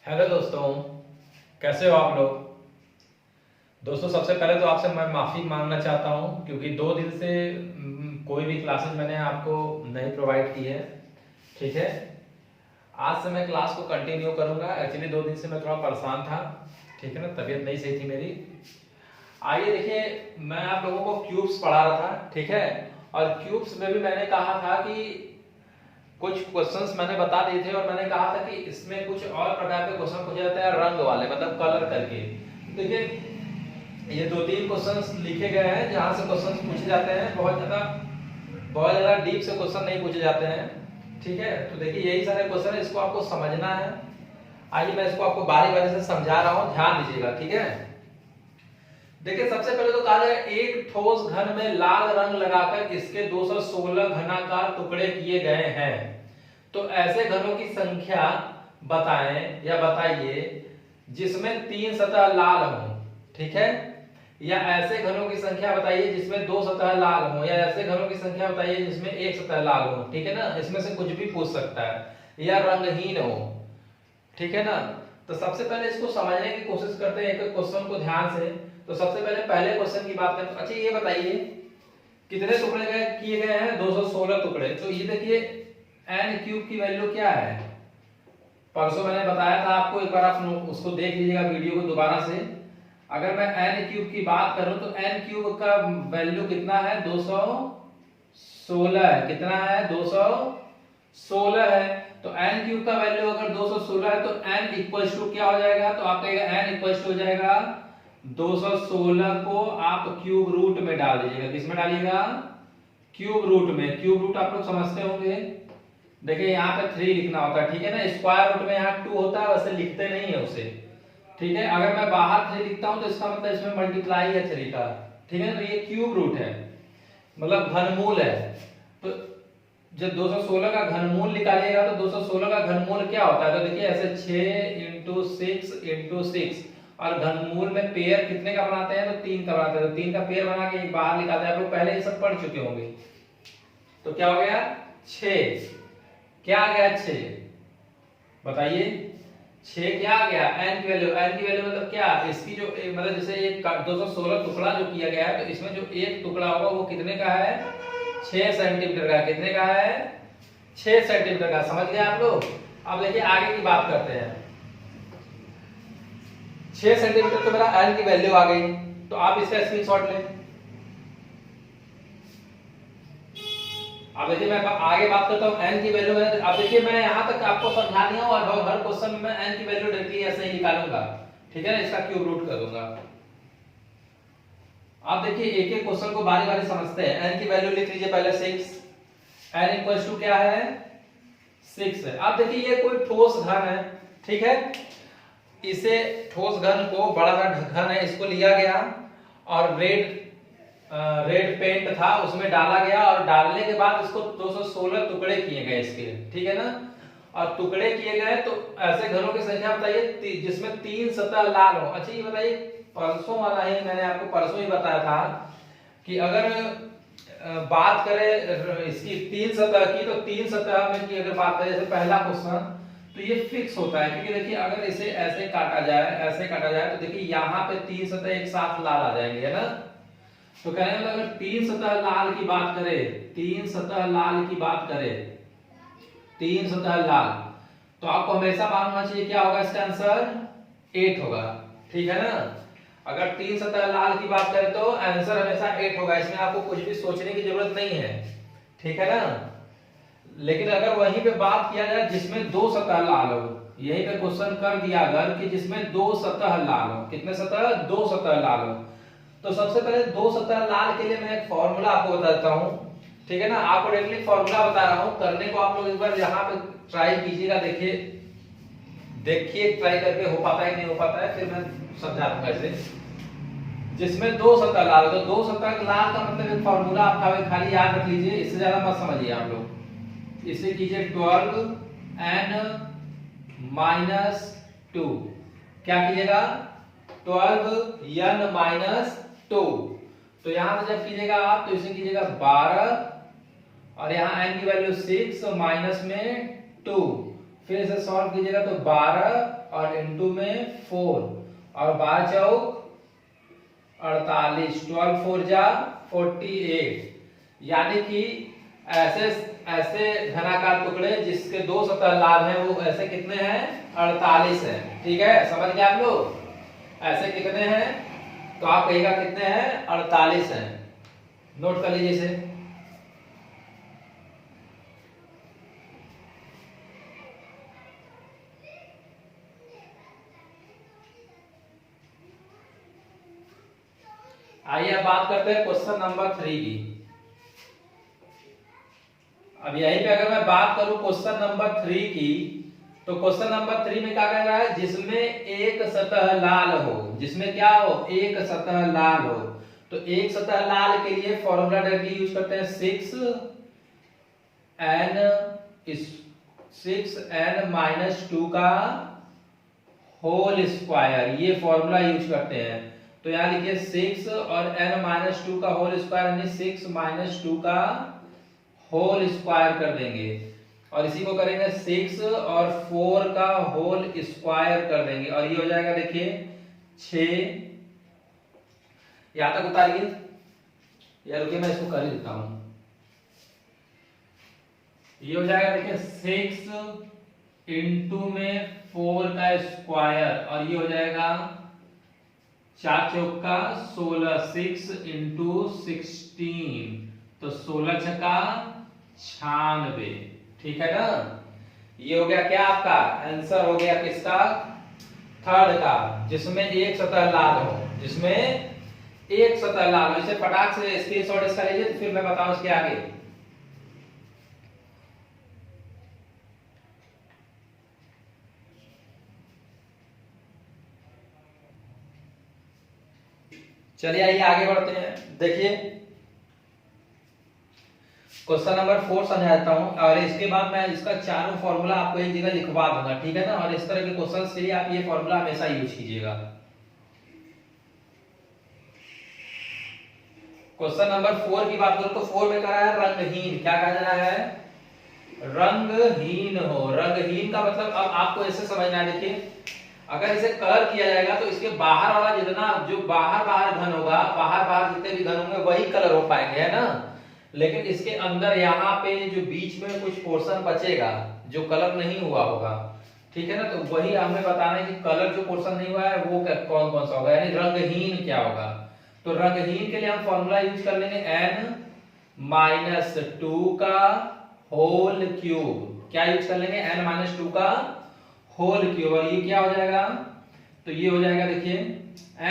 Hello दोस्तों, कैसे हो आप लोग। दोस्तों, सबसे पहले तो आपसे मैं माफ़ी मांगना चाहता हूँ क्योंकि 2 दिन से कोई भी क्लासेस मैंने आपको नहीं प्रोवाइड की है। ठीक है, आज से मैं क्लास को कंटिन्यू करूँगा। एक्चुअली 2 दिन से मैं थोड़ा परेशान था। ठीक है ना, तबीयत नहीं सही थी मेरी। आइए देखिए, मैं आप लोगों को क्यूब्स पढ़ा रहा था। ठीक है, और क्यूब्स में भी मैंने कहा था कि कुछ क्वेश्चंस मैंने बता दिए थे और मैंने कहा था कि इसमें कुछ और प्रकार के क्वेश्चन पूछे जाते हैं रंग वाले, मतलब कलर करके। देखिए, ये 2-3 क्वेश्चंस लिखे गए हैं जहां से क्वेश्चंस पूछे जाते हैं। बहुत ज्यादा डीप से क्वेश्चन नहीं पूछे जाते हैं। ठीक है, तो देखिए यही सारे क्वेश्चन है, इसको आपको समझना है। आइए मैं इसको आपको बारी बारी से समझा रहा हूँ, ध्यान दीजिएगा। ठीक है, देखिए सबसे पहले तो कहा जाए एक ठोस घन में लाल रंग लगाकर इसके 216 घनाकार टुकड़े किए गए हैं। तो ऐसे घनों की संख्या बताएं या बताइए जिसमें 3 सतह लाल हो। ठीक है, या ऐसे घनों की संख्या बताइए जिसमें 2 सतह लाल हो, या ऐसे घनों की संख्या बताइए जिसमें 1 सतह लाल हो। ठीक है ना, इसमें से कुछ भी पूछ सकता है, या रंगहीन हो। ठीक है ना, तो सबसे पहले इसको समझने की कोशिश करते हैं एक क्वेश्चन को ध्यान से। तो सबसे पहले क्वेश्चन की बात करें तो अच्छा ये बताइए कितने टुकड़े किए गए हैं, 216 टुकड़े। तो ये देखिए n क्यूब की वैल्यू क्या है, परसों मैंने बताया था आपको, एक बार आप उसको देख लीजिएगा वीडियो को दोबारा से। अगर मैं n क्यूब की बात करूं तो n क्यूब का वैल्यू कितना है, 216 है। कितना है, 216 है। तो n क्यूब का वैल्यू अगर 216 है तो n इक्वल टू क्या हो जाएगा, तो आप कहेगा n इक्वल टू हो जाएगा 216 को आप क्यूब रूट में डाल दीजिएगा। किस में डालिएगा, क्यूब रूट में। क्यूब रूट आप लोग समझते होंगे, देखिए यहाँ पे 3 लिखना होता है। ठीक है ना, स्क्वायर रूट में यहाँ 2 होता है, वैसे लिखते नहीं है उसे। ठीक है, अगर मैं बाहर 3 लिखता हूं तो इसका मतलब इसमें मल्टीप्लाई है 3 का। ठीक है, तो ये क्यूब रूट है, मतलब घनमूल है। तो जब 216 का घनमूल निकालिएगा तो 216 का घनमूल क्या होता है, तो देखिए ऐसे 6 × 6 × 6, और घनमूल में पेयर कितने का बनाते हैं, तो 3 का बनाते हैं। तो 3 का पेयर बना के एक बाहर निकालते हैं। आप लोग पहले ये सब पढ़ चुके होंगे। तो क्या हो गया, 6। क्या आ गया, 6 बताइए। 6 क्या आ गया, n की वैल्यू। n की वैल्यू मतलब क्या, इसकी जो मतलब जैसे एक 216 टुकड़ा जो किया गया है, तो इसमें जो एक टुकड़ा होगा वो कितने का है, 6 सेंटीमीटर का। कितने का है, 6 सेंटीमीटर का। समझ गए आप लोग। अब देखिए आगे की बात करते हैं। 6 सेंटीमीटर तो मेरा n की वैल्यू आ गई, तो आप इसका स्क्रीनशॉट लें। अब देखिए मैं आगे बात करता हूं n की वैल्यू में। अब देखिए मैं यहां तक आपको समझा दिया हूं, और हर क्वेश्चन में मैं n की वैल्यू डायरेक्टली ऐसे ही निकालूंगा। ठीक है ना, इसका क्यूब रूट कर दूंगा। अब देखिए एक एक क्वेश्चन को बारी बारी समझते हैं। n की वैल्यू लिख लीजिए पहले 6। n इक्वल टू क्या है, 6 है। अब देखिए ये कोई ठोस घन है। ठीक है, इसे ठोस घन को, बड़ा सा घन है, इसको लिया गया और रेड पेंट था उसमें डाला गया, और डालने के बाद इसको 216 टुकड़े किए गए इसके। ठीक है ना, और टुकड़े किए गए तो ऐसे घनों की संख्या बताइए जिसमें 3 सतह लाल हो। अच्छा ये बताइए, परसों वाला ही मैंने आपको परसों ही बताया था कि अगर बात करें इसकी 3 सतह की, तो 3 सतह में की अगर बात करें, जैसे पहला क्वेश्चन, तो ये फिक्स होता है। क्योंकि देखिए अगर इसे ऐसे काटा जाए, ऐसे काटा जाए, तो देखिए यहाँ पे 3 सतह एक साथ लाल आ जाएंगे, है ना। तो कहने मतलब अगर 3 सतह लाल की बात करें, 3 सतह लाल की बात करें, 3 सतह लाल, तो आपको हमेशा मालूम होना चाहिए क्या होगा, इसका आंसर 8 होगा। ठीक है ना, अगर 3 सतह लाल की बात करें तो आंसर हमेशा 8 होगा। इसमें आपको कुछ भी सोचने की जरूरत नहीं है। ठीक है ना, लेकिन अगर वहीं पे बात किया जाए जिसमें 2 सतह लाल हो, यही पे क्वेश्चन कर दिया अगर कि जिसमें 2 सतह लाल हो, कितने सतह, 2 सतह लाल हो, तो सबसे पहले 2 सतह लाल के लिए मैं एक फॉर्मूला आपको बता देता हूं। ठीक है ना, आपको डायरेक्टली फॉर्मूला बता रहा हूं, करने को आप लोग एक बार यहाँ पे ट्राई कीजिएगा। देखिए ट्राई करके हो पाता है कि नहीं हो पाता है, फिर मैं समझा दूंगा इसे। जिसमें 2 सतह लाल हो, तो 2 सतह लाल का मतलब एक फॉर्मूला आपका खाली याद रख लीजिए, इससे ज्यादा मत समझिए आप लोग। इसे कीजिए 12n-2। क्या कीजिएगा, 12n-2। तो यहां से जब कीजिएगा आप, तो इसे कीजिएगा 12, और यहाँ n की वैल्यू 6 माइनस में 2, फिर इसे सॉल्व कीजिएगा तो 12 और इंटू में 4 और 12 चौक 48, 12 4 जा 48, यानी कि ऐसे ऐसे घनाकार टुकड़े जिसके दो सतह लाल हैं वो ऐसे कितने हैं 48 हैं। ठीक है, समझ गए आप लोग? ऐसे कितने हैं तो आप कहिएगा कितने हैं 48 हैं। नोट कर लीजिए इसे। आइए अब बात करते हैं क्वेश्चन नंबर 3 की। अब यहीं पे अगर मैं बात करूं क्वेश्चन नंबर 3 की, तो क्वेश्चन नंबर 3 में क्या कह रहा है, जिसमें एक सतह लाल हो, जिसमें क्या हो, एक सतह लाल हो। तो एक सतह लाल के लिए फॉर्मूला डायरेक्टली यूज करते हैं 6n-2 का होल स्क्वायर, ये फॉर्मूला यूज करते हैं। तो यहां लिखिए 6 और n-2 का होल स्क्वायर, यानी 6 - 2 का होल स्क्वायर कर देंगे, और इसी को करेंगे 6 और 4 का होल स्क्वायर कर देंगे, और ये हो जाएगा देखिए 6। यहां तक उतारिए, या रुकिए मैं इसको कर ही देता हूं। ये हो जाएगा देखिए 6 इंटू में 4 का स्क्वायर, और ये हो जाएगा 4 चौक का 16, 6 इंटू 16, तो 16 छक्का 96। ठीक है ना? ये हो गया क्या आपका आंसर हो गया किसका, थर्ड का, जिसमें एक सतह लाल हो, जिसमें एक सतह लाल हो। इसे फटाक से स्क्रीनशॉट इसका लीजिए, तो फिर मैं बताऊं इसके आगे। चलिए आइए आगे बढ़ते हैं। देखिए क्वेश्चन नंबर 4 समझाता हूं, और इसके बाद मैं इसका चारों फॉर्मूला आपको एक जगह लिखवा दूंगा। ठीक है ना? और इस तरह के क्वेश्चंस के लिए आप ये फॉर्मूला हमेशा यूज कीजिएगा। क्वेश्चन नंबर 4 की बात करूं तो 4 में कह रहा है रंगहीन। क्या कह रहा है, रंगहीन हो। रंगहीन का मतलब अब आपको ऐसे समझना है। देखिए अगर इसे कलर किया जाएगा तो इसके बाहर वाला जितना जो बाहर घन होगा, बाहर जितने भी घन होंगे वही कलर हो पाएंगे, है ना? लेकिन इसके अंदर यहाँ पे जो बीच में कुछ पोर्शन बचेगा जो कलर नहीं हुआ होगा। ठीक है ना? तो वही हमें बताना है कि कलर जो पोर्शन नहीं हुआ है वो कौन कौन सा होगा, यानी रंगहीन क्या होगा। तो रंगहीन के लिए हम फॉर्मूला यूज कर लेंगे n-2 का होल क्यूब। क्या यूज कर लेंगे, n-2 का होल क्यूब, और ये क्या हो जाएगा, तो ये हो जाएगा देखिए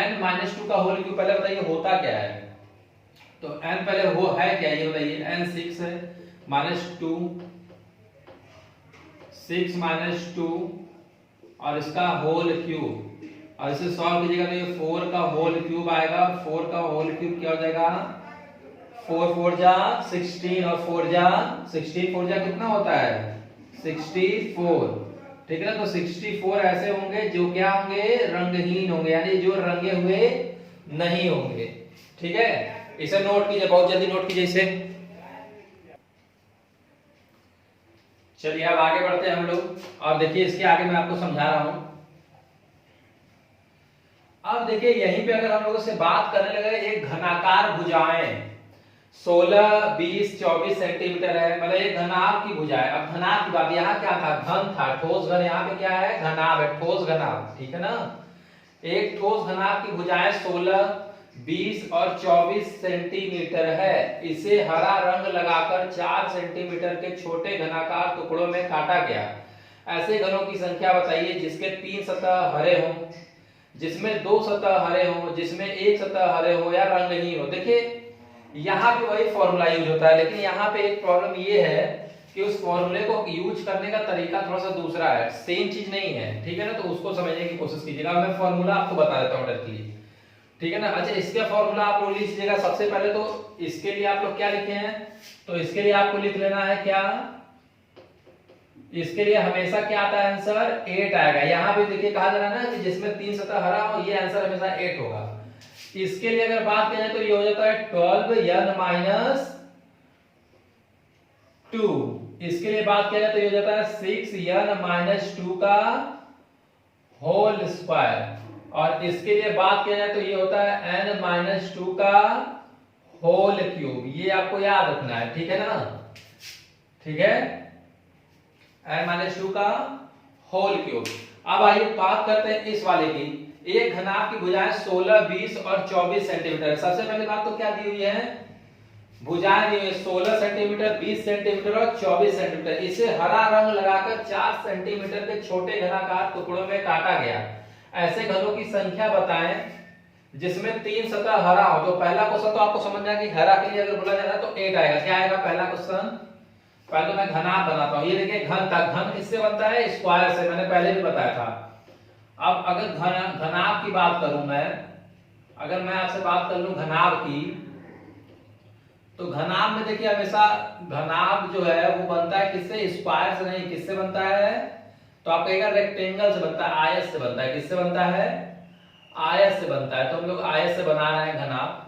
n-2 का होल क्यूब। पहले बताइए होता क्या है, तो n पहले वो है क्या, ये बताइए। n 6 है, -2, 6 - 2 और इसका होल क्यूब, और इसे सॉल्व कीजिएगा तो ये 4 का होल क्यूब आएगा। 4 का होल क्यूब क्या हो जाएगा, 4 4 जा 16 और 4 जा 16, 4 जा कितना होता है 64। ठीक है ना? तो 64 ऐसे होंगे जो क्या होंगे, रंगहीन होंगे, यानी जो रंगे हुए नहीं होंगे। ठीक है, इसे नोट कीजिए, बहुत जल्दी नोट कीजिए इसे। चलिए अब आगे बढ़ते हैं हम लोग, और देखिए इसके आगे मैं आपको समझा रहा हूं। अब देखिए यहीं पे अगर हम लोगों से बात करने लगे, एक घनाकार भुजाएं 16, 20, 24 सेंटीमीटर है, मतलब एक घनाभ की भुजाएं। अब घनाभ की बात, यहाँ क्या था, घन था, ठोस घन, यहाँ पे क्या है, घनाभ है, ठोस घनाभ। ठीक है ना? एक ठोस घनाभ की भुजाएं 16, 20 और 24 सेंटीमीटर है। इसे हरा रंग लगाकर 4 सेंटीमीटर के छोटे घनाकार टुकड़ों में काटा गया। ऐसे घनों की संख्या बताइए जिसके 3 सतह हरे हों, जिसमें 2 सतह हरे हों, जिसमें 1 सतह हरे हो या रंगहीन हो। देखिए यहाँ पे वही फॉर्मूला यूज होता है, लेकिन यहाँ पे एक प्रॉब्लम ये है कि उस फॉर्मूले को यूज करने का तरीका थोड़ा सा दूसरा है, सेम चीज नहीं है। ठीक है ना? तो उसको समझने की कोशिश कीजिएगा। मैं फॉर्मूला आपको बता देता हूँ डायरेक्टली। ठीक है ना? अच्छा, इसका फॉर्मूला आप लोग लिख लीजिएगा। सबसे पहले तो इसके लिए आप लोग क्या लिखे हैं, तो इसके लिए आपको लिख लेना है क्या, इसके लिए हमेशा क्या आता है आंसर 8 आएगा। यहाँ पे देखिए कहा जा रहा है ना कि जिसमें 3 सतह हरा हो, ये आंसर हमेशा 8 होगा। इसके लिए अगर बात करें तो ये हो जाता है 12n - 2, इसके लिए बात किया जाए तो ये हो जाता है 6n-2 का होल स्क्वायर, और इसके लिए बात किया जाए तो ये होता है n-2 का होल क्यूब। ये आपको याद रखना है, ठीक है ना, ठीक है, n-2 का होल क्यूब। अब आइए बात करते हैं इस वाले की। एक घनाभ की भुजाएं 16, 20 और 24 सेंटीमीटर। सबसे पहले बात तो क्या दी हुई है, भुजाएं दी हुई है 16 सेंटीमीटर, 20 सेंटीमीटर और 24 सेंटीमीटर। इसे हरा रंग लगाकर 4 सेंटीमीटर के छोटे घनाकार टुकड़ों में काटा गया। ऐसे घनों की संख्या बताएं जिसमें 3 सतह हरा हो। तो पहला क्वेश्चन तो आपको समझना है कि हरा के लिए अगर बोला जा रहा है तो 8 आएगा। क्या आएगा पहला क्वेश्चन? पहले तो मैं घनाभ बनाता हूं। ये देखिए घन था, घन किससे बनता है? स्क्वायर से, मैंने पहले भी बताया था। अब अगर घनाभ की बात करूं मैं, अगर मैं आपसे बात कर लूं घनाभ की, तो घनाभ में देखिए हमेशा घनाभ जो है वो बनता है किससे? स्क्वायर से नहीं, किससे बनता है? तो आप कहेगा रेक्टेंगल से बनता है, आयत से बनता है। किससे बनता है? आयत से बनता है। तो हम लोग आयत से बना रहे हैं घनाभ।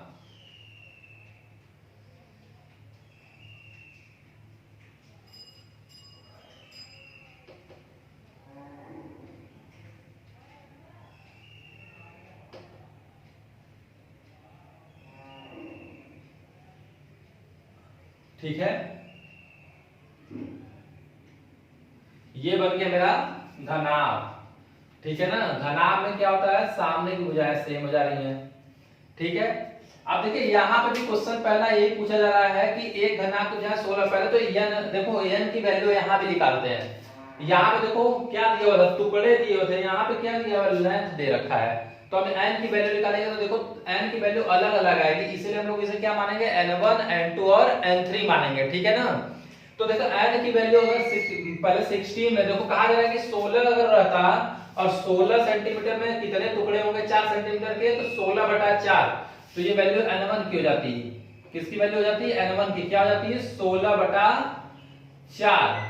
ठीक है, ये बन गया मेरा घनाभ। ठीक है ना, घनाभ में क्या होता है? सामने की भुजाएं सेम हो जा रही हैं। ठीक है, अब देखिए यहाँ पे भी क्वेश्चन पहला यही पूछा जा रहा है कि एक घनाभ की भुजाएं 16। पहले तो n देखो, n की वैल्यू यहाँ भी निकालते हैं। यहाँ पे देखो क्या दिया हुआ था, टुकड़े दिए हुए थे। यहाँ पे क्या दिया हुआ? लेंथ दे रखा है। तो हम n की वैल्यू निकालेंगे तो देखो n की वैल्यू अलग अलग आएगी, इसीलिए हम लोग इसे क्या मानेंगे? n1, n2 और n3 मानेंगे। ठीक है ना, तो देखो n की वैल्यू अगर पहले 16 में देखो कहा जा रहा है कि 16 अगर रहता और 16 सेंटीमीटर में कितने टुकड़े होंगे? 4 सेंटीमीटर के, तो 16/4। तो ये वैल्यू n1 की हो जाती है। किसकी वैल्यू हो जाती है? n1 की। क्या हो जाती है? 16/4।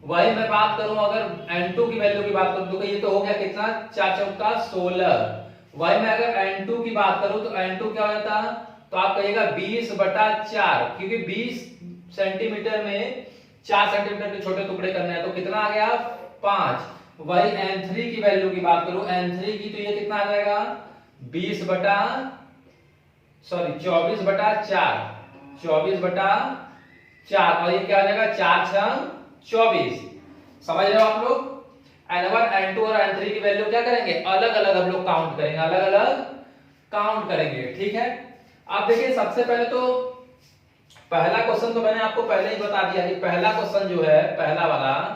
वही मैं बात करूं अगर n2 की वैल्यू की बात करूं तो ये तो हो गया कितना? 4 चौका 16। वही मैं अगर n2 की बात करूं तो n2 क्या हो जाता? तो आप कहिएगा 20/4, क्योंकि 20 सेंटीमीटर में 4 सेंटीमीटर के छोटे टुकड़े करने हैं। तो कितना आ गया? 5। वही n3 की वैल्यू की बात करूं, n3 की, तो ये कितना आ जाएगा? 24/4, 24/4, और ये क्या हो जाएगा? 4×6 = 24। समझ रहे हो आप लोग? n1, n2 और n3 की वैल्यू क्या करेंगे? अलग अलग हम लोग काउंट करेंगे, अलग अलग काउंट करेंगे। ठीक है, अब देखिए सबसे पहले तो पहला क्वेश्चन तो मैंने आपको पहले ही बता दिया कि पहला क्वेश्चन जो है, पहला वाला,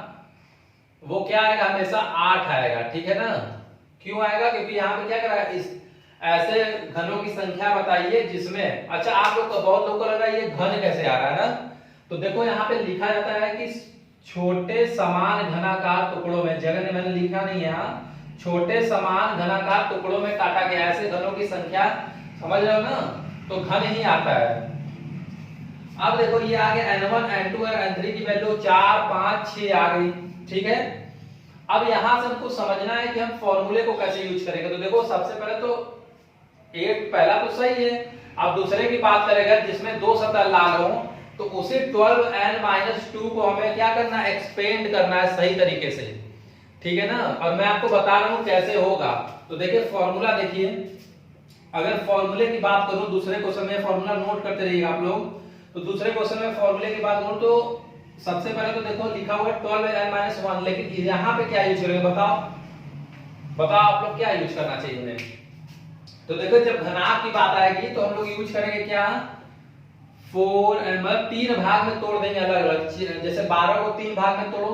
वो क्या आएगा? हमेशा 8 आएगा। ठीक है ना, क्यों आएगा? क्योंकि यहाँ पे क्या करा है? इस ऐसे घनों की संख्या बताइए जिसमें, अच्छा आप लोग को, बहुत लोगों को लगा ये घन कैसे आ रहा है ना, तो देखो यहाँ पे लिखा जाता है कि छोटे समान घनाकार टुकड़ों में, जगह मैंने लिखा नहीं है यहाँ, छोटे समान घनाकार टुकड़ों में काटा गया। ऐसे घनों की संख्या, समझ रहे हो ना, तो घन ही आता है। अब देखो ये आ गया n1, n2 और n3 की वैल्यू 4, 5, 6 आ गई। ठीक है, अब यहां से हमको समझना है कि हम फॉर्मूले को कैसे यूज करेंगे। तो देखो सबसे पहले तो 8 पहला तो सही है। अब दूसरे की बात करेंगे जिसमें 2 सतह लाल हो, तो उसे 12n-2 को हमें क्या करना है? एक्सपेंड करना है सही तरीके से। ठीक है ना, और मैं आपको बता रहा हूं कैसे होगा। तो देखिए फॉर्मूला देखिए, अगर फॉर्मूले की बात करूं, दूसरे क्वेश्चन में फॉर्मूला नोट करते रहिएगा आप लोग। तो दूसरे क्वेश्चन में फॉर्मूले की बात करूं तो सबसे पहले तो देखो लिखा हुआ है 12n-1, लेकिन यहाँ पे क्या यूज करेंगे? बताओ आप लोग क्या यूज करना चाहिए इन्हें? तो देखो जब घनाभ की बात आएगी तो हम लोग यूज करेंगे क्या? 4n, मतलब 3 भाग में तोड़ देंगे अलग अलग। जैसे 12 को 3 भाग में तोड़ो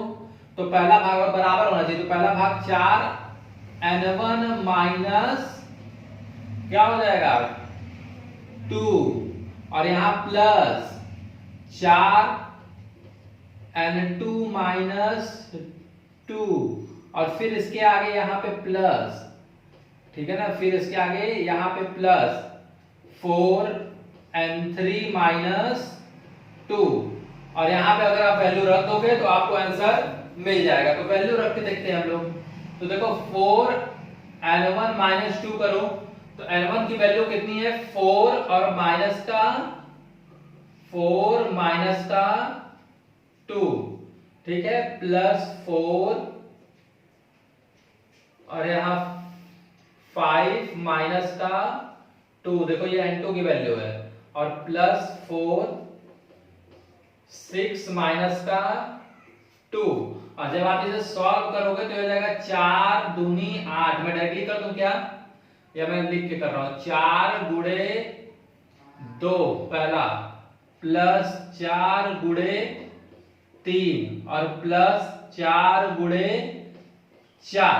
तो पहला भाग बराबर होना चाहिए। तो पहला भाग 4n1 माइनस क्या हो जाएगा? 2, और यहां प्लस 4n2 माइनस 2, और फिर इसके आगे यहां पे प्लस। ठीक है ना, फिर इसके आगे यहां पे प्लस 4n3 माइनस 2, और यहां पे अगर आप वैल्यू रख दोगे तो आपको आंसर मिल जाएगा। तो वैल्यू रख के देखते हैं हम लोग। तो देखो 4n1 माइनस 2 करो तो n1 की वैल्यू कितनी है? 4 और माइनस का 4 माइनस का 2, ठीक है, प्लस 4 और यहाँ 5 माइनस का 2, देखो ये n2 की वैल्यू है, और प्लस 4 6 माइनस का 2, और जब आप इसे सॉल्व करोगे तो हो जाएगा 4 दूनी 8। मैं डायरेक्टली कर दूं क्या, या मैं लिख के कर रहा हूं, 4 गुणे 2 पहला, प्लस 4 गुणे 3 और प्लस 4 गुणे 4,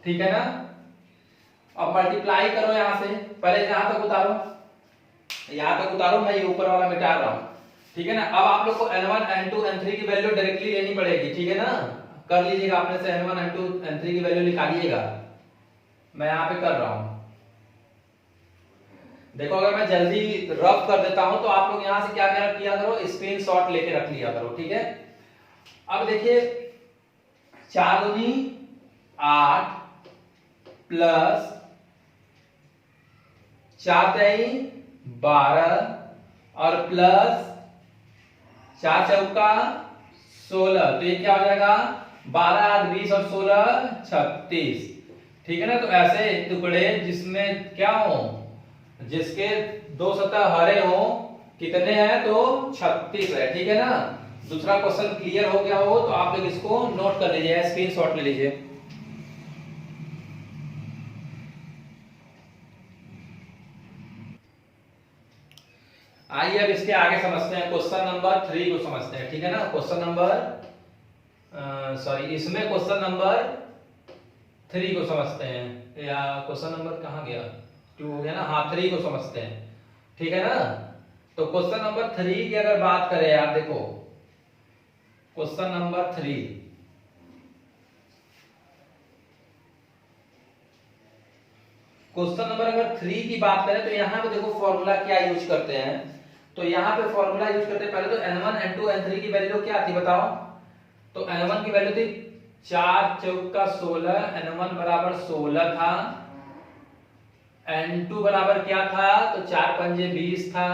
ठीक है ना। अब मल्टीप्लाई करो यहां से, पहले यहां तक उतारो, यहां तक उतारो, मैं ये ऊपर वाला मिटा रहा हूं, ठीक है ना। अब आप लोग को n1 n2 n3 की वैल्यू डायरेक्टली लेनी पड़ेगी, ठीक है ना। कर लीजिएगा, अपने से n1 n2 n3 की वैल्यू निकालिएगा, मैं यहां पे कर रहा हूं। देखो अगर मैं जल्दी रफ कर देता हूं तो आप लोग यहां से क्या क्या किया करो, स्क्रीनशॉट लेके रख लिया करो, ठीक है। अब देखिए 4 दूनी 8 प्लस 4 तिहाई 12 और प्लस 4 चौका 16, तो ये क्या हो जाएगा 12 8 20 और 16 36, ठीक है ना। तो ऐसे टुकड़े जिसमें क्या हो, जिसके 2 सतह हरे हो, कितने हैं तो 36 है, ठीक है ना। दूसरा क्वेश्चन क्लियर हो गया हो तो आप लोग इसको नोट कर लीजिए, स्क्रीनशॉट ले लीजिए। आइए अब इसके आगे समझते हैं, क्वेश्चन नंबर 3 को समझते हैं, ठीक है ना। क्वेश्चन नंबर सॉरी, इसमें क्वेश्चन नंबर 3 को समझते हैं, या क्वेश्चन नंबर कहाँ गया, 2 हो गया ना, हाँ 3 को समझते हैं, ठीक है ना। तो क्वेश्चन नंबर 3 की अगर बात करें, आप देखो क्वेश्चन नंबर 3, क्वेश्चन नंबर अगर 3 की बात करें तो यहाँ पे देखो फॉर्मूला क्या यूज करते हैं। तो यहाँ पे फॉर्मूला यूज करते हैं, पहले तो n1 n2 n3 की वैल्यू क्या थी बताओ। तो n1 की वैल्यू थी 4 चौका 16, n1 बराबर 16 था, n2 बराबर क्या था तो 4 पंजे 20 था,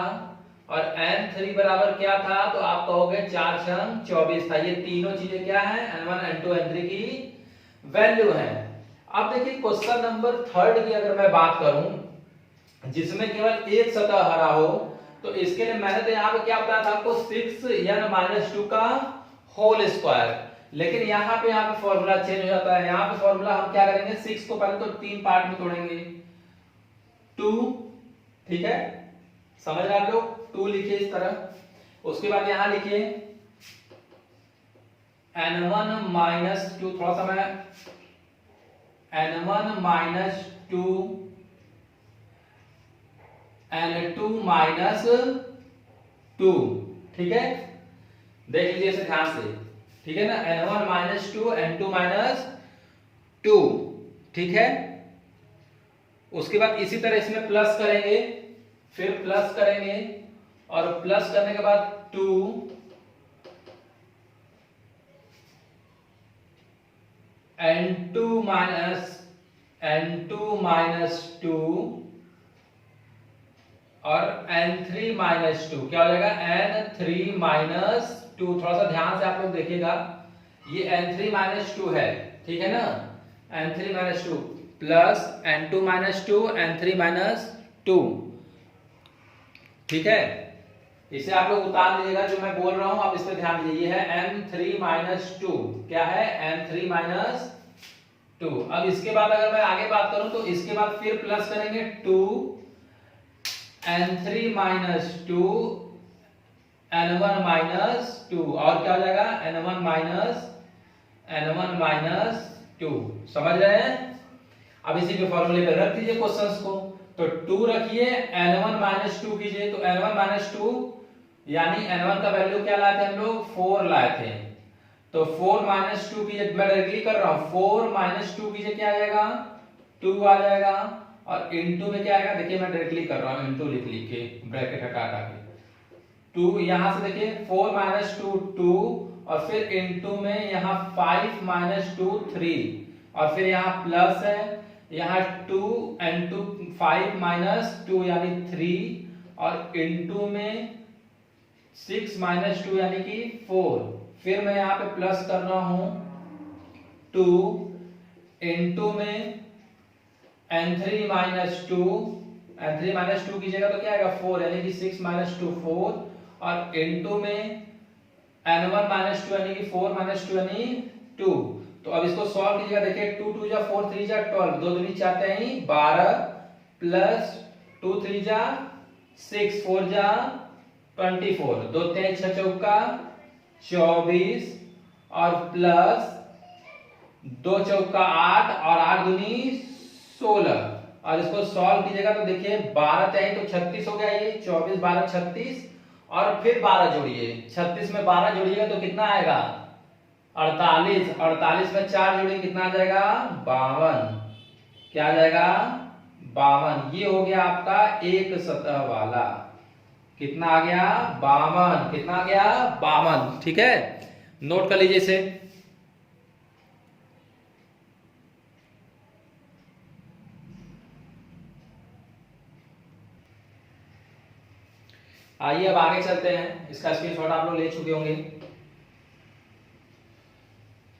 और n3 बराबर क्या था तो आप कहोगे 4 छंग 24 था। ये तीनों चीजें क्या है, n1 n2 n3 की वैल्यू है। अब देखिए क्वेश्चन नंबर 3 की अगर मैं बात करूं, जिसमें केवल एक सतह हरा हो, तो इसके लिए मैंने तो यहाँ पे क्या बताया था आपको, 6n-2 का होल स्क्वायर। लेकिन यहाँ पे फॉर्मूला चेंज हो जाता है। यहाँ पे फॉर्मूला हम क्या करेंगे, 6 को पहले तो 3 पार्ट में तोड़ेंगे, 2, ठीक है, समझ रहे आप लोग, 2 लिखिए इस तरह। उसके बाद यहाँ लिखिए n1-2, थोड़ा सा मैं n1-2 n2-2, ठीक है, देख लीजिए इसे ध्यान से, ठीक है ना, n1-2 n2-2, ठीक है। उसके बाद इसी तरह इसमें प्लस करेंगे, फिर प्लस करेंगे, और प्लस करने के बाद 2 n2-2 और n3-2, क्या हो जाएगा n3-2। थोड़ा सा ध्यान से आप लोग देखिएगा, ये n3-2 है, ठीक है ना, n3-2 प्लस n2-2 n3-2, ठीक है। इसे आप लोग उतार लीजिएगा, जो मैं बोल रहा हूं आप इस पे ध्यान दीजिए। ये है n3-2, क्या है n3-2। अब इसके बाद अगर मैं आगे बात करूं तो इसके बाद फिर प्लस करेंगे 2 n3-2 n1-2, और क्या हो जाएगा n1-2, समझ रहे हैं। अब इसी के फॉर्मूले पे रख दीजिए क्वेश्चंस को, तो 2 रखिए, n1-2 कीजिए, तो n1-2 यानी n1 का वैल्यू क्या लाए थे हम लोग, 4 लाए थे, तो 4-2 कीजिए, मैं डायरेक्टली कर रहा हूं, 4-2 कीजिए, क्या आ जाएगा 2 आ जाएगा, और इनटू में क्या आएगा, देखिए मैं डायरेक्टली कर रहा हूं, इनटू लिख के ब्रैकेट हटा के 2, यहां से देखिए 4-2 2, और फिर इनटू में यहाँ 5-2 3, और फिर यहाँ प्लस है, यहाँ 2 n2 5-2 यानी 3, और इनटू में 6-2 यानी कि 4, फिर मैं यहाँ पे प्लस कर रहा हूं 2 इंटू में n3 minus two, n3 minus two कीजिएगा तो क्या आएगा 4, यानी कि 6 माइनस टू 4, और इंटू में n1 माइनस टू यानी कि 4 माइनस टू यानी 2। तो अब इसको सॉल्व कीजिएगा, देखिए 2 2 जा 4 3 जा 12, 2 दूनी 4 3 12 प्लस 2 3 जा 6 4 जा 24, 2 3 6 चौका 24 और प्लस 2 चौका 8 और 8 दूनी 16, और इसको सॉल्व कीजिएगा तो देखिए 12 3 तो 36 हो गया, ये 24 12 36, और फिर 12 जोड़िए, 36 में 12 जोड़िएगा तो कितना आएगा 48, 48 में 4 जोड़िए कितना आ जाएगा 52, क्या आ जाएगा 52। ये हो गया आपका एक सतह वाला, कितना आ गया 52, कितना आ गया 52। ठीक है, नोट कर लीजिए इसे। आइए अब आगे चलते हैं, इसका स्क्रीनशॉट आप लोग ले चुके होंगे,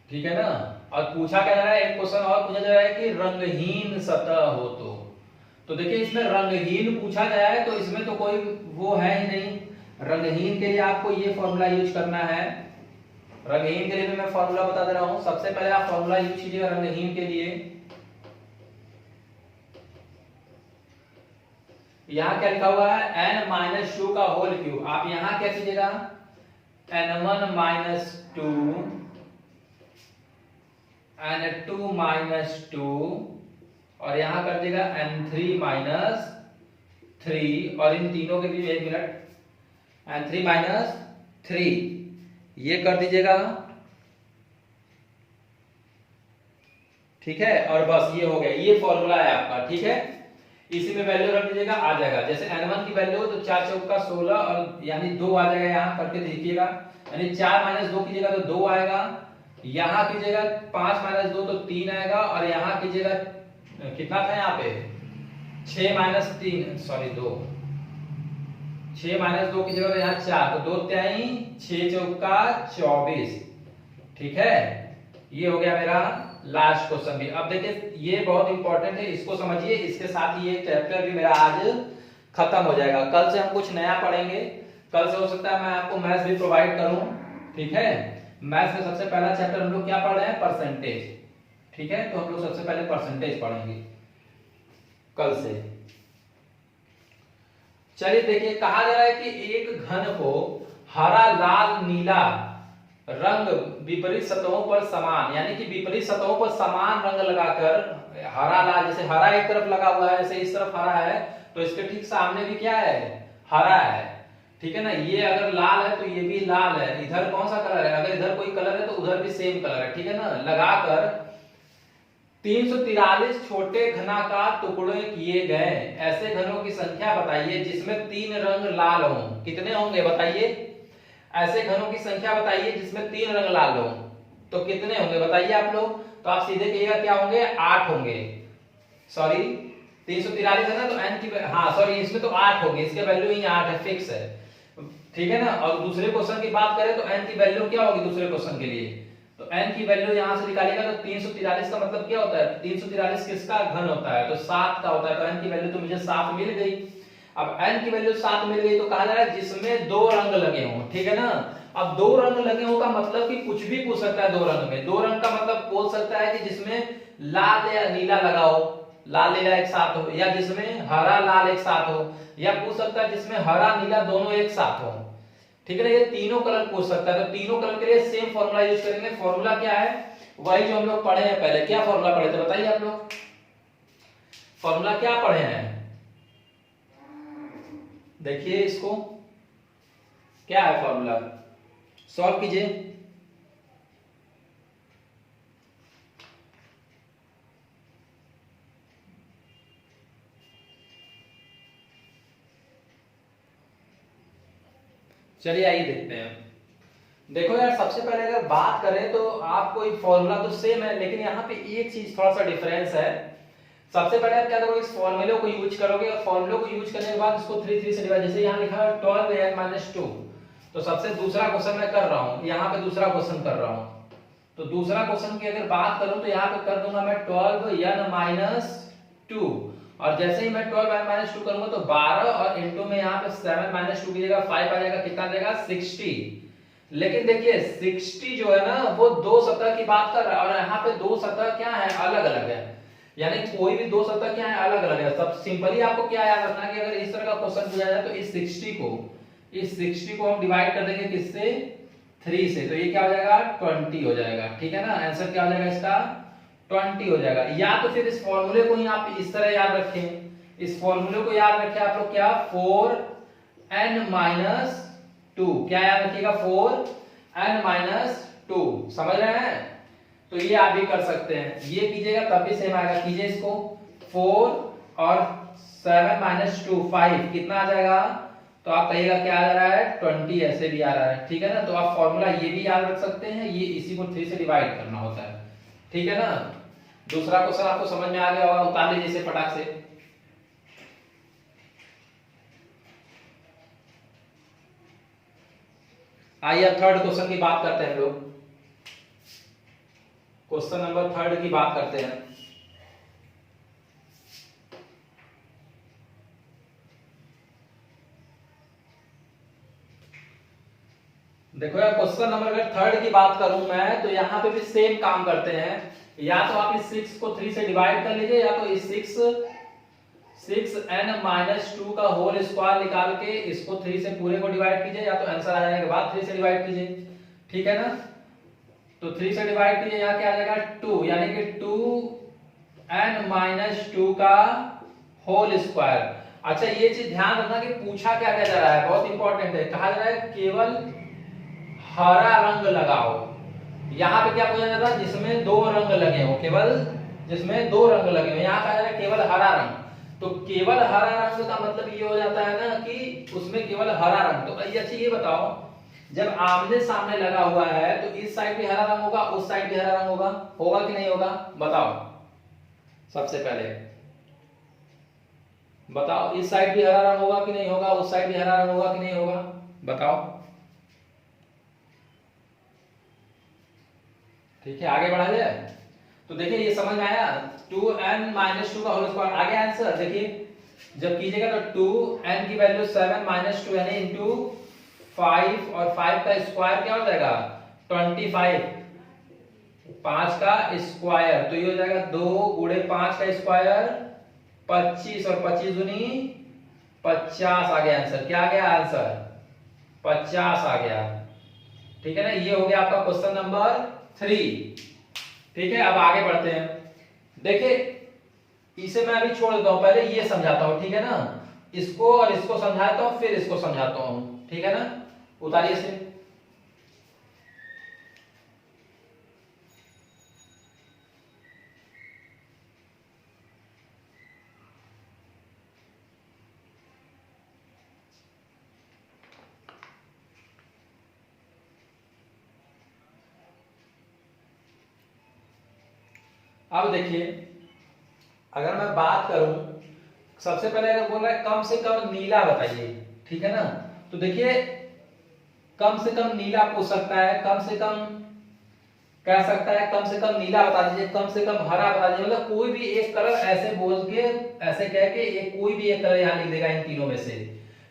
ठीक है ना। और पूछा क्या जा रहा है, एक क्वेश्चन और पूछा जा रहा है कि रंगहीन सतह हो तो देखिए इसमें रंगहीन पूछा गया है तो इसमें तो कोई वो है ही नहीं। रंगहीन के लिए आपको ये फॉर्मूला यूज करना है। रंगहीन के लिए भी मैं फॉर्मूला बता दे रहा हूं, सबसे पहले आप फॉर्मूला यूज कीजिएगा रंगहीन के लिए। यहाँ क्या लिखा हुआ है n माइनस टू का होल क्यूब, आप यहाँ क्या कीजिएगा n1 minus two n2 minus two, और यहां कर देगा n3 माइनस 3, और इन तीनों के बीच 1 मिनट n3 माइनस 3 ये कर दीजिएगा, ठीक है। और बस ये हो गया, ये फॉर्मूला है आपका, ठीक है। इसी में वैल्यू रख दीजिएगा, आ जाएगा। जैसे n1 की वैल्यू हो तो 4 चौका 16 और यानी 2 आ जाएगा, यहाँ करके देखिएगा, यानी 4 माइनस 2 कीजिएगा तो 2 आएगा, यहाँ कीजिएगा 5 माइनस 2 तो 3 आएगा, और यहाँ कीजिएगा कितना था यहाँ पे 6 माइनस 3 सॉरी 2, 6 माइनस 2 कीजिएगा तो यहाँ 4, तो 2 त्याई 6 चौका 24, ठीक है। ये हो गया मेरा लास्ट क्वेश्चन भी। अब देखिए ये बहुत इंपॉर्टेंट है, इसको समझिए, इसके साथ ही ये चैप्टर भी मेरा आज खत्म हो जाएगा। कल से हम कुछ नया पढ़ेंगे, कल से हो सकता है मैं आपको मैथ्स भी प्रोवाइड करूं, ठीक है। मैथ्स में सबसे पहला चैप्टर हम लोग क्या पढ़ रहे हैं, परसेंटेज, ठीक है। तो हम लोग सबसे पहले परसेंटेज पढ़ेंगे कल से। चलिए देखिए, कहा जा रहा है कि एक घन को हरा लाल नीला रंग विपरीत सतहों पर समान, यानी कि विपरीत सतहों पर समान रंग लगाकर हरा लाल, जैसे हरा एक तरफ लगा हुआ है, जैसे इस तरफ हरा है तो इसके ठीक सामने भी क्या है हरा है, ठीक है ना। ये अगर लाल है तो ये भी लाल है, इधर कौन सा कलर है, अगर इधर कोई कलर है तो उधर भी सेम कलर है, ठीक है ना। लगाकर 343 छोटे घनाकार टुकड़े किए गए ऐसे घनों की संख्या बताइए जिसमें 3 रंग लाल हों। कितने होंगे बताइए, ऐसे घनों की संख्या बताइए जिसमें 3 रंग लाल हों, तो कितने होंगे बताइए आप लोग। तो आप सीधे कहिएगा क्या होंगे 8 होंगे, सॉरी 343 है ना, तो n की हाँ सॉरी इसमें तो 8 होंगे, इसके वैल्यू ही 8 है, फिक्स है, ठीक है ना। और दूसरे क्वेश्चन की बात करें तो n की वैल्यू क्या होगी दूसरे क्वेश्चन के लिए, तो n की वैल्यू यहां से निकालेगा तो 343 का मतलब क्या होता है, 343 किसका घन होता है, तो 7 का होता है, तो n की वैल्यू तो मुझे 7 मिल गई। अब n की वैल्यू 7 मिल गई तो कहा जा रहा है जिसमें 2 रंग लगे हों, ठीक है ना। अब 2 रंग लगे हों का मतलब कि कुछ भी पूछ सकता है 2 रंग में, 2 रंग का मतलब बोल सकता है कि जिसमें लाल या नीला लगा हो, लाल नीला एक साथ हो, या जिसमें हरा लाल एक साथ हो, या पूछ सकता है जिसमें हरा नीला दोनों एक साथ हो, ठीक है ना। ये तीनों कलर पूछ सकता है, तो तीनों कलर के लिए सेम फॉर्मूला यूज करेंगे। फॉर्मूला क्या है, वही जो हम लोग पढ़े हैं पहले। क्या फॉर्मूला पढ़े थे बताइए आप लोग, फॉर्मूला क्या पढ़े हैं, देखिए इसको क्या है फॉर्मूला, सॉल्व कीजिए। चलिए आइए देखते हैं। देखो यार, सबसे पहले अगर बात करें तो आपको फॉर्मूला तो सेम है, लेकिन यहाँ पे एक चीज थोड़ा सा डिफरेंस है। सबसे पहले आप क्या करोगे, इस फॉर्मूले को यूज करोगे, और फॉर्मूले को यूज करने के बाद इसको 3 3 से डिवाइड, जैसे यहाँ लिखा है 12n - 2, तो सबसे दूसरा क्वेश्चन मैं कर रहा हूं, यहाँ पे दूसरा क्वेश्चन कर रहा हूं। तो दूसरा क्वेश्चन की अगर बात करूं तो यहाँ पे कर दूंगा मैं 12n-2, और जैसे ही मैं 12n-2 करूंगा तो 12 और इनटू में यहाँ पे 7-2 की जगह 5 आ जाएगा, कितना आ जाएगा 60। लेकिन देखिए 60 जो है ना वो दो सतह की बात कर रहा है, और यहाँ पे दो सतह क्या है, अलग अलग है। यानी कोई भी दो सतह क्या है, अलग अलग है। सब सिंपली आपको क्या याद रखना है कि अगर इस तरह का क्वेश्चन पूछा जाए तो इस 60 को हम डिवाइड कर देंगे किससे, 3 से, तो ये क्या हो जाएगा 20 हो जाएगा। ठीक है ना, आंसर क्या हो जाएगा इसका 20 हो जाएगा। या तो फिर इस फॉर्मूले को ही आप इस तरह याद रखें, इस फॉर्मूले को याद रखें आप लोग, क्या 4n-2, क्या याद रखिएगा 4n-2, समझ रहे हैं। तो ये आप भी कर सकते हैं, ये कीजिएगा तब भी सेम आएगा। कीजिए इसको, 4 और 7-2 5 कितना आ जाएगा, तो आप कहिएगा क्या आ रहा है 20, ऐसे भी आ रहा है। ठीक है ना, तो आप फॉर्मूला ये भी याद रख सकते हैं, ये इसी को 3 से डिवाइड करना होता है। ठीक है ना, दूसरा क्वेश्चन आपको समझ में आ गया होगा, उतार लीजिए इसे फटाक से। आइए अब थर्ड क्वेश्चन की बात करते हैं लोग, क्वेश्चन नंबर 3 की बात करते हैं। देखो यार, क्वेश्चन नंबर अगर 3 की बात करूं मैं तो यहाँ पे भी सेम काम करते हैं। या तो आप इस 6 को 3 से डिवाइड कर लीजिए, या तो इस 6n-2 का होल स्क्वायर निकाल के इसको 3 से पूरे को डिवाइड कीजिए, या तो आंसर आ जाने के बाद 3 से डिवाइड कीजिए। ठीक है ना, तो 3 से डिवाइड कीजिए, यहाँ क्या आ जाएगा 2, यानी कि 2n-2 का होल स्क्वायर। अच्छा ये चीज ध्यान रखना कि पूछा क्या क्या जा रहा है, बहुत इंपॉर्टेंट है। कहा जा रहा है केवल हरा रंग लगाओ। यहाँ पे क्या पूछा जाता है, जिसमें 2 रंग लगे हो, केवल जिसमें 2 रंग लगे हो। यहाँ कहा जा रहा है केवल हरा रंग, तो केवल हरा रंग का मतलब ये हो जाता है ना कि उसमें केवल हरा रंग। तो अच्छा ये बताओ, जब आमने सामने लगा हुआ है तो इस साइड भी हरा रंग होगा, उस साइड भी हरा रंग होगा, होगा कि नहीं होगा, बताओ। सबसे पहले बताओ, इस साइड भी हरा रंग होगा कि नहीं होगा, उस साइड भी हरा रंग होगा कि नहीं होगा, बताओ। ठीक है, आगे बढ़ा जाए। तो देखिए ये समझ में आया, 2n-2 का होल स्क्वायर। आगे आंसर देखिए, जब कीजिएगा तो 2n की वैल्यू 7-2 यानी इंटू 5, और 5 का स्क्वायर क्या हो जाएगा 25, 5 का स्क्वायर, तो ये हो जाएगा 2 गुणे 5 का स्क्वायर 25, और 25 दूनी 50 आ गया आंसर। क्या आ गया आंसर 50 आ गया। ठीक है ना, ये हो गया आपका क्वेश्चन नंबर 3। ठीक है, अब आगे बढ़ते हैं। देखिए इसे मैं अभी छोड़ देता हूं, पहले ये समझाता हूं। ठीक है ना, इसको और इसको समझाता हूं, फिर इसको समझाता हूं। ठीक है ना, उतारिए इसे। अब देखिए, अगर मैं बात करूं, सबसे पहले अगर बोल रहा है कम से कम नीला बताइए। ठीक है ना, तो देखिए कम से कम नीला पूछ सकता है, कम से कम कह सकता है कम से कम नीला बता दीजिए, कम से कम हरा बता दीजिए, मतलब कोई भी एक कलर ऐसे बोल के, ऐसे कह के एक कोई भी एक कलर यहाँ लिख देगा इन तीनों में से।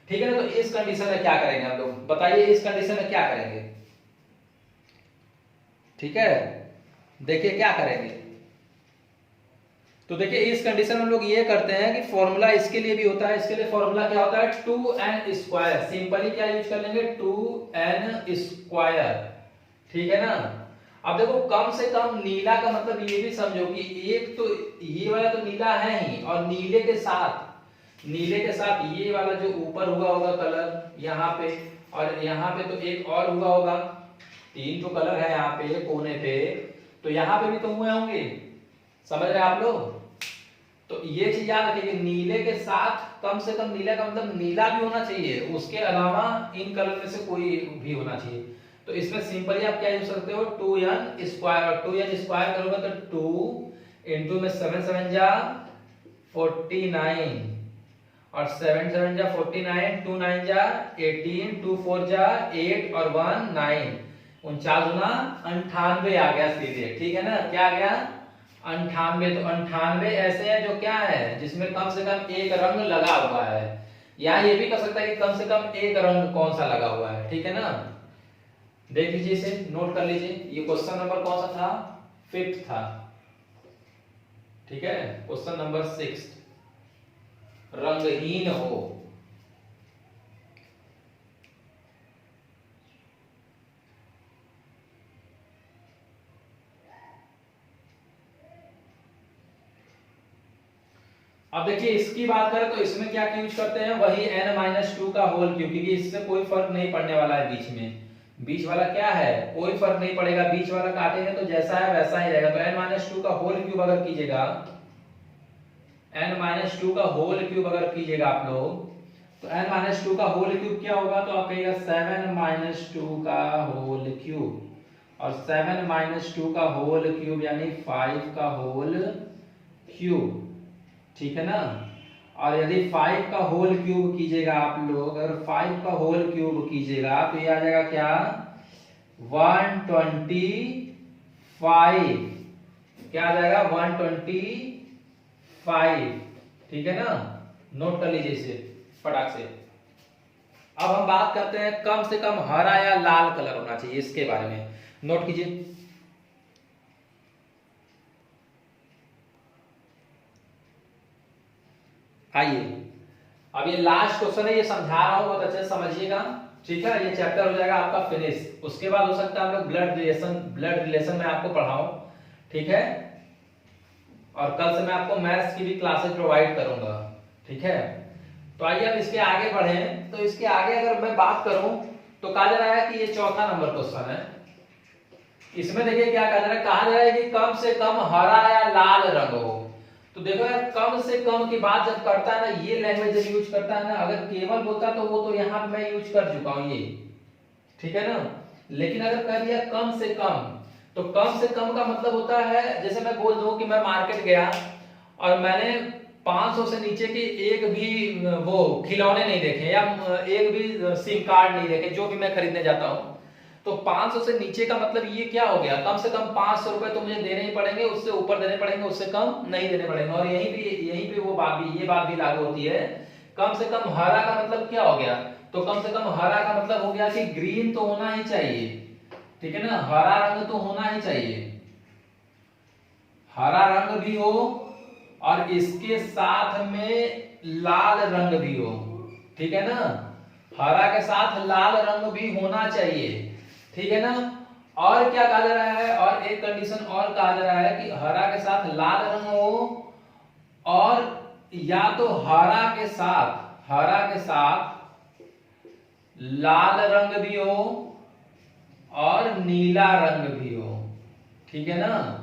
ठीक है ना, तो इस कंडीशन में क्या करेंगे हम लोग, बताइए इस कंडीशन में क्या करेंगे। ठीक है, देखिए क्या करेंगे। तो देखिए इस कंडीशन में हम लोग ये करते हैं कि फॉर्मूला इसके लिए भी होता है। इसके लिए फॉर्मूला क्या होता है 2n², सिंपली क्या यूज कर लेंगे 2n²। ठीक है ना, अब देखो कम से कम नीला का मतलब ये भी समझो कि एक तो ये वाला तो नीला है ही, और नीले के साथ ये वाला जो ऊपर हुआ होगा कलर यहाँ पे, और यहाँ पे तो एक और हुआ होगा, 3 तो कलर है यहाँ पे कोने पे, तो यहाँ पे भी तो हुए होंगे, समझ रहे आप लोग। तो ये चीज याद रखिए कि नीले के साथ कम से कम नीला का मतलब नीला भी होना चाहिए, उसके अलावा इन कलर में से कोई भी होना चाहिए। तो इसमें सिंपली आप क्या यूज करते हो 2n², और 2n² करोगे तो 2 इंटू में 7 7 जा 49, और 7 7 जा 49, 2 9 जा 18, 2 4 जा 8 और 1 9, 49 गुना 98 आ गया सीधे। ठीक है ना, क्या आ गया 98। तो 98 ऐसे है जो क्या है, जिसमें कम से कम एक रंग लगा हुआ है, या ये भी कर सकता है कि कम से कम एक रंग कौन सा लगा हुआ है। ठीक है ना, देख लीजिए, इसे नोट कर लीजिए। ये क्वेश्चन नंबर कौन सा था, 5th था। ठीक है, क्वेश्चन नंबर 6, रंगहीन हो। अब देखिए इसकी बात करें तो इसमें क्या यूज करते हैं, वही n-2 का होल क्यूब, क्योंकि इससे कोई फर्क नहीं पड़ने वाला है बीच में। बीच वाला क्या है, कोई फर्क नहीं पड़ेगा, बीच वाला काटेंगे तो जैसा है वैसा ही रहेगा। तो n-2 का होल क्यूब अगर कीजिएगा, n-2 का होल क्यूब अगर कीजिएगा आप लोग, तो n-2 का होल क्यूब क्या होगा, तो आप कहिएगा 7-2 का होल क्यूब, और 7-2 का होल क्यूब यानी 5 का होल क्यूब। ठीक है ना, और यदि 5 का होल क्यूब कीजिएगा आप लोग, अगर 5 का होल क्यूब कीजिएगा तो ये आ जाएगा क्या, 125। क्या आ जाएगा, 125। ठीक है ना, नोट कर लीजिए इसे फटाक से। अब हम बात करते हैं कम से कम हरा या लाल कलर होना चाहिए, इसके बारे में नोट कीजिए। आइए, अब ये लास्ट क्वेश्चन है, ये समझा रहा हूं, बहुत अच्छे से समझिएगा। ठीक है, ये चैप्टर हो जाएगा आपका फिनिश। उसके बाद हो सकता है हम लोग ब्लड रिलेशन में आपको पढ़ाऊं। ठीक है, और कल से मैं आपको मैथ्स की भी क्लासेस प्रोवाइड करूंगा। ठीक है, तो आइए अब इसके आगे बढ़ें। तो इसके आगे अगर मैं बात करूं तो कहा जा रहा है कि ये चौथा नंबर क्वेश्चन है। इसमें देखिए क्या कहा जा रहा है, कहा जा रहा है कि कम से कम हरा या लाल रंग हो। तो देखो यार, कम से कम की बात जब करता है ना, ये लैंग्वेज जब यूज करता है ना, अगर केवल बोलता तो वो तो यहाँ मैं यूज कर चुका हूँ ये। ठीक है ना, लेकिन अगर कह दिया कम से कम, तो कम से कम का मतलब होता है, जैसे मैं बोल दूं कि मैं मार्केट गया और मैंने 500 से नीचे के एक भी वो खिलौने नहीं देखे, या एक भी सिम कार्ड नहीं देखे, जो भी मैं खरीदने जाता हूँ। तो 500 से नीचे का मतलब ये क्या हो गया, कम से कम 500 रुपए तो मुझे देने ही पड़ेंगे, उससे ऊपर देने पड़ेंगे, उससे कम नहीं देने पड़ेंगे। और यहीं पे वो बात भी, ये बात भी लागू होती है। कम से कम हरा का मतलब क्या हो गया, तो कम से कम हरा का मतलब हो गया कि ग्रीन तो होना ही चाहिए। ठीक है ना, हरा रंग तो होना ही चाहिए, हरा रंग भी हो और इसके साथ में लाल रंग भी हो। ठीक है ना, हरा के साथ लाल रंग भी होना चाहिए। ठीक है ना, और क्या कहा जा रहा है, और एक कंडीशन और कहा जा रहा है कि हरा के साथ लाल रंग हो, और या तो हरा के साथ लाल रंग भी हो और नीला रंग भी हो। ठीक है ना,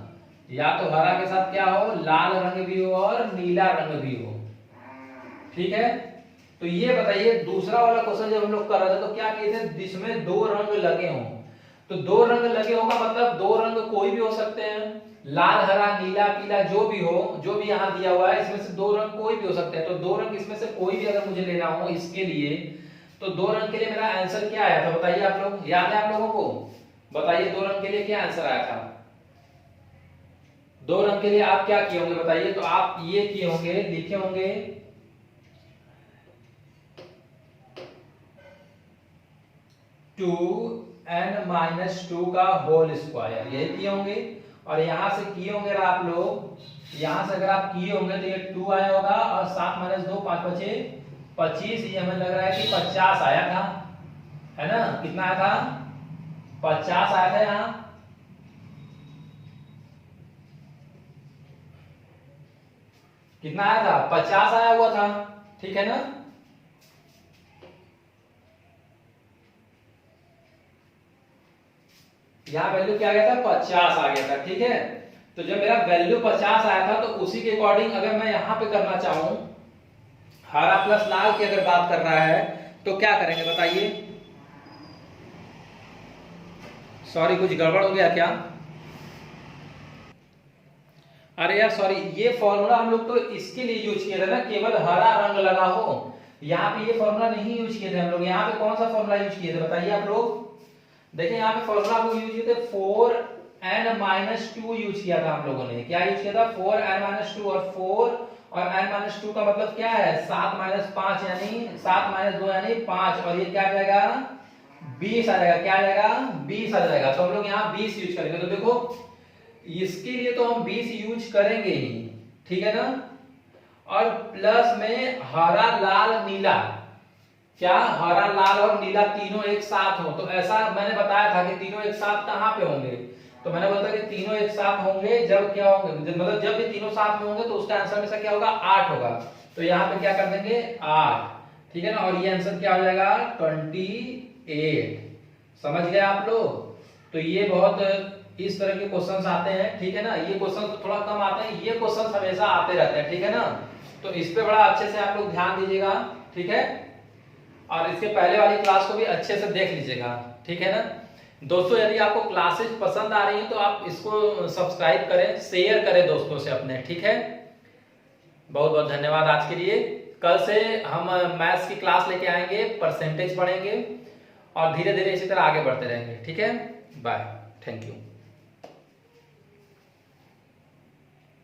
या तो हरा के साथ क्या हो, लाल रंग भी हो और नीला रंग भी हो। ठीक है, तो ये बताइए दूसरा वाला क्वेश्चन जब हम लोग कर रहे थे तो क्या किए थे, जिसमें 2 रंग लगे हों। तो 2 रंग लगे होगा मतलब 2 रंग कोई भी हो सकते हैं, लाल हरा नीला पीला जो भी हो, जो भी यहाँ दिया हुआ है, इसमें से 2 रंग कोई भी हो सकते हैं। तो 2 रंग इसमें से कोई भी अगर मुझे लेना हो इसके लिए, तो 2 रंग के लिए मेरा आंसर क्या आया था, बताइए आप लोग, याद है आप लोगों को, बताइए 2 रंग के लिए क्या आंसर आया था। 2 रंग के लिए आप क्या किए होंगे बताइए, तो आप ये किए होंगे, लिखे होंगे 2n-2 का होल स्क्वायर, यही किए होंगे। और यहां से किए होंगे आप लोग, यहां से अगर आप किए होंगे तो ये 2 आया होगा, और 7 - 2 5 × 5 = 25। ये हमें लग रहा है कि 50 आया था, है ना, कितना आया था, 50 आया था। यहाँ कितना आया था, 50 आया हुआ था। ठीक है ना, यहाँ वैल्यू क्या आ गया था, 50 आ गया था। ठीक है, तो जब मेरा वैल्यू 50 आया था तो उसी के अकॉर्डिंग अगर मैं यहाँ पे करना चाहूं, हरा प्लस लाल की अगर बात कर रहा है तो क्या करेंगे बताइए। सॉरी, कुछ गड़बड़ हो गया क्या, अरे यार सॉरी, ये फॉर्मूला हम लोग तो इसके लिए यूज किया था ना, केवल हरा रंग लगा हो, यहाँ पे ये फॉर्मूला नहीं यूज किए थे हम लोग। यहाँ पे कौन सा फॉर्मूला यूज किए थे बताइए आप लोग। देखिए यहाँ पे फॉर्मूला हम लोग यूज किए थे 4n-2 यूज किया था हम लोगों ने। क्या यूज किया था? 4n-2। और 4 और n-2 का मतलब क्या है? 7-5 यानी 7-2 यानी 5। और ये क्या आ जाएगा? 20 आ जाएगा। क्या आ जाएगा? 20 आ जाएगा। तो हम लोग यहाँ 20 यूज करेंगे। तो देखो इसके लिए तो हम 20 यूज करेंगे ही, ठीक है ना। और प्लस में हरा लाल नीला, क्या हरा लाल और नीला तीनों एक साथ हो। तो ऐसा मैंने बताया था कि तीनों एक साथ कहां पे होंगे। तो मैंने बोला कि तीनों एक साथ होंगे जब क्या होंगे, मतलब जब भी तीनों साथ में होंगे तो उसका आंसर में से क्या होगा? 8 होगा। तो यहाँ पे क्या कर देंगे? 8, ठीक है ना। और ये आंसर क्या हो जाएगा? 28। समझ गए आप लोग। तो ये बहुत इस तरह के क्वेश्चंस आते हैं, ठीक है ना। ये क्वेश्चन थोड़ा कम आते हैं, ये क्वेश्चन हमेशा आते रहते हैं, ठीक है ना। तो इस पे बड़ा अच्छे से आप लोग ध्यान दीजिएगा, ठीक है। और इसके पहले वाली क्लास को भी अच्छे से देख लीजिएगा, ठीक है ना। दोस्तों यदि आपको क्लासेस पसंद आ रही हैं तो आप इसको सब्सक्राइब करें, शेयर करें दोस्तों से अपने, ठीक है। बहुत बहुत धन्यवाद आज के लिए। कल से हम मैथ्स की क्लास लेके आएंगे, परसेंटेज पढ़ेंगे और धीरे धीरे इसी तरह आगे बढ़ते रहेंगे, ठीक है। Bye, thank you.